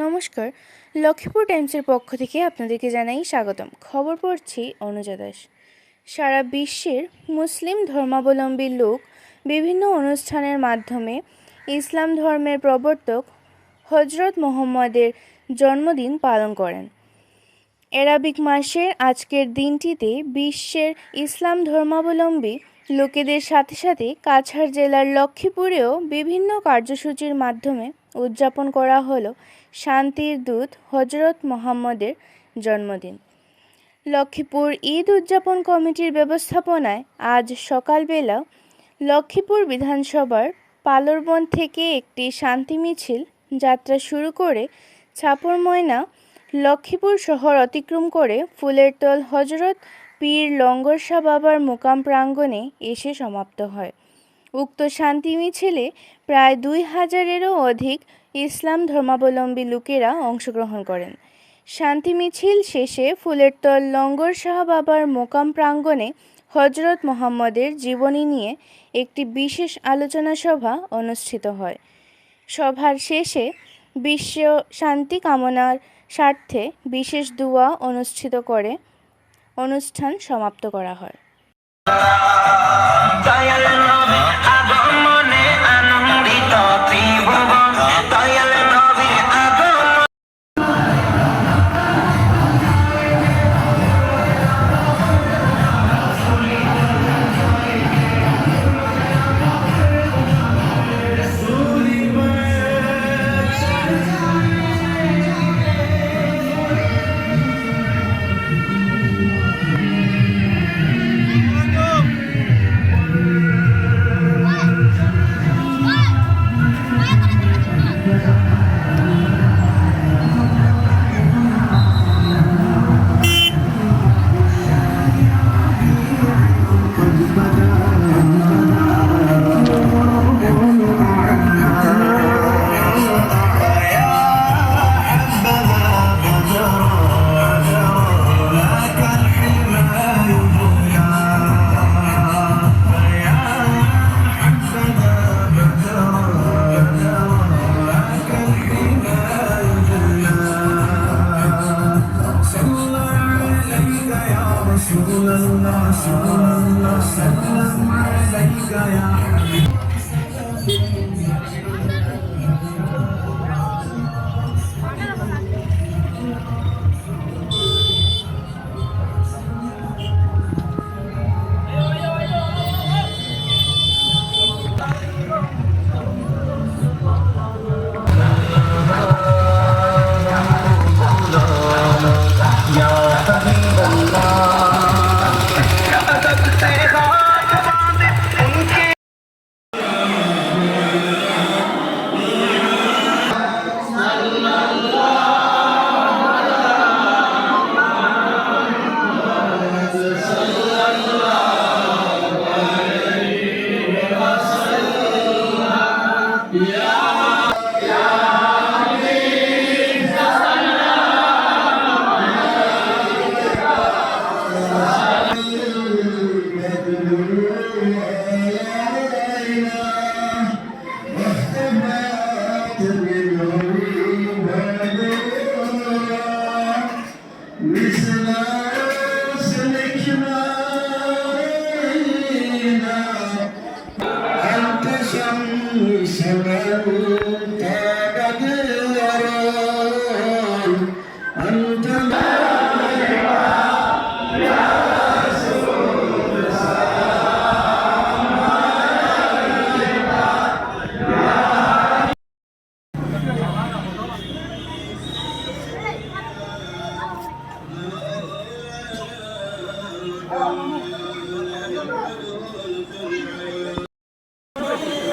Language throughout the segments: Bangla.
নমস্কার। লক্ষ্মীপুর টাইমসের পক্ষ থেকে আপনাদেরকে জানাই স্বাগতম। খবর পড়ছি অনুজা দাস। সারা বিশ্বের মুসলিম ধর্মাবলম্বী লোক বিভিন্ন অনুষ্ঠানের মাধ্যমে ইসলাম ধর্মের প্রবর্তক হজরত মুহাম্মদের জন্মদিন পালন করেন। অ্যারাবিক মাসের আজকের দিনটিতে বিশ্বের ইসলাম ধর্মাবলম্বী লোকেদের সাথে সাথে কাছাড় জেলার লক্ষ্মীপুরেও বিভিন্ন কার্যসূচির মাধ্যমে উদযাপন করা হলো শান্তির দূত হজরত মুহাম্মদের জন্মদিন। লক্ষ্মীপুর ঈদ উদযাপন কমিটির ব্যবস্থাপনায় আজ সকালবেলা লক্ষ্মীপুর বিধানসভার পালরবন থেকে একটি শান্তি মিছিল যাত্রা শুরু করে ছাপর ময়না লক্ষ্মীপুর শহর অতিক্রম করে ফুলেরতল হজরত পীর লঙ্গর শাহ বাবার মুকাম প্রাঙ্গণে এসে সমাপ্ত হয়। উক্ত শান্তি মিছিলে প্রায় 2000-এরও অধিক ইসলাম ধর্মাবলম্বী লোকেরা অংশগ্রহণ করেন। শান্তি মিছিল শেষে ফুলেরতল লঙ্গর শাহ বাবার মুকাম প্রাঙ্গণে হজরত মুহাম্মদের জীবনী নিয়ে একটি বিশেষ আলোচনা সভা অনুষ্ঠিত হয়। সভার শেষে বিশ্ব শান্তি কামনার স্বার্থে বিশেষ দোয়া অনুষ্ঠিত করে অনুষ্ঠান সমাপ্ত করা হয়।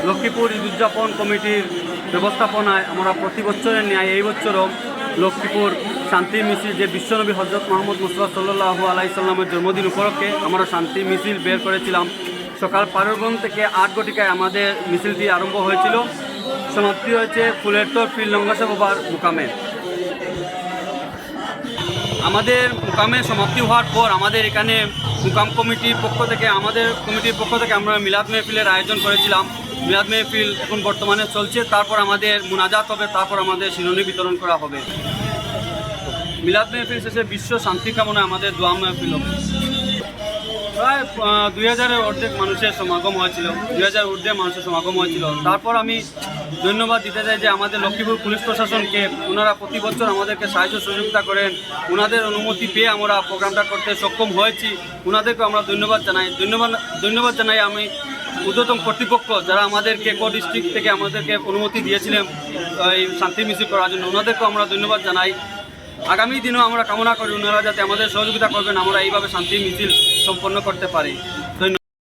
লক্ষ্মীপুর ঈদ উদযাপন কমিটির ব্যবস্থাপনায় আমরা প্রতি বছরের ন্যায় এই বছরও লক্ষ্মীপুর শান্তি মিছিল যে বিশ্বনবী হজরত মোহাম্মদ মুস্তাফা সাল্লাল্লাহু আলাইহি সাল্লামের জন্মদিন উপলক্ষে আমরা শান্তি মিছিল বের করেছিলাম। সকাল পারুরগঞ্জ থেকে 8 ঘটিকায় আমাদের মিছিলটি আরম্ভ হয়েছিল, সমাপ্তি হয়েছে ফুলেরতল পীর লঙ্গর শাহ বাবার মুকামে। আমাদের মুকামে সমাপ্তি হওয়ার পর আমাদের এখানে মুকাম কমিটির পক্ষ থেকে আমরা মিলাদ মেহফিলের আয়োজন করেছিলাম। মিলাদ মেহফিল এখন বর্তমানে চলছে, তারপর আমাদের মুনাজাত হবে, তারপর আমাদের শিরোনি বিতরণ করা হবে। মিলাদ মেহফিল শেষে বিশ্ব শান্তি কামনায় আমাদের দোয়া মেহফিল হবে। প্রায় 2000-এর অর্ধেক মানুষের সমাগম হয়েছিল, 2000 ঊর্ধ্বে মানুষের সমাগম হয়েছিল। তারপর আমি ধন্যবাদ দিতে চাই যে আমাদের লক্ষ্মীপুর পুলিশ প্রশাসনকে, ওনারা প্রতি বছর আমাদেরকে সাহায্য সহযোগিতা করেন, ওনাদের অনুমতি পেয়ে আমরা প্রোগ্রামটা করতে সক্ষম হয়েছি, ওনাদেরকে আমরা ধন্যবাদ জানাই। ধন্যবাদ জানাই আমি ঊর্ধ্বতন কর্তৃপক্ষ যারা আমাদেরকে ডিস্ট্রিক্ট থেকে আমাদেরকে অনুমতি দিয়েছিলেন এই শান্তি মিছিল করার জন্য, ওনাদেরকেও আমরা ধন্যবাদ জানাই। আগামী দিনেও আমরা কামনা করি ওনারা যাতে আমাদের সহযোগিতা করবেন, আমরা এইভাবে শান্তি মিছিল সম্পন্ন করতে পারি।